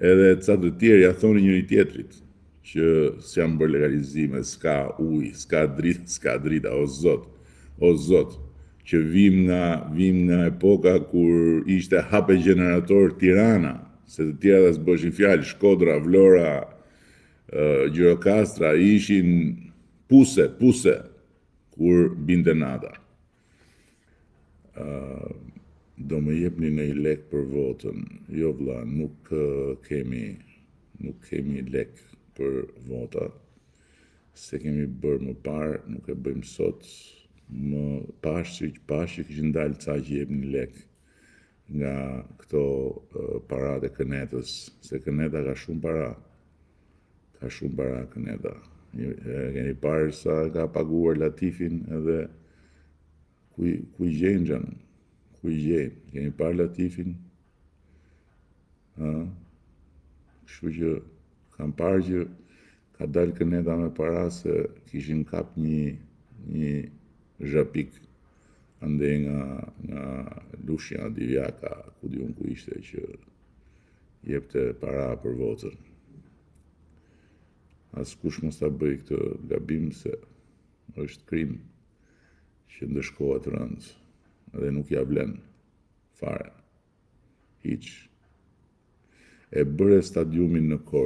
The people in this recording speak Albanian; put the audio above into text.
Edhe ca të tjerë ja thonë njëri tjetrit që s'janë bërë legalizime, s'ka ujë, s'ka drita, o zot, që vim nga epoka kur ishte hape gjenerator Tirana, se të tjera dhe s'bëshin fjalë, Shkodra, Vlora, Gjirokastra, ishin puse, kur binte nata. Do më jepni në i lek për votën. Jo vlla, nuk kemi lek për vota. Se kemi bërë më parë, nuk e bëjmë sot. Më pashë që kishin dalë ca që jepni lek nga këto parat e Kënetës, se Këneta ka shumë para. Ka shumë para Këneta. Keni parë sa ka paguar Latifin edhe ku i gjenxhan. Keni parë Latifin? Kështu që kam parë që ka dalë Këneta me para se kishin kap një zhapik ande nga Lushja Divjaka, ku diun ku ishte që jepte para për votën. Askush mos ta bëj këtë gabim se është krim që ndëshkohet rënd dhe nuk ja vlen fare. Hiç. E bëre stadiumin në Korçë.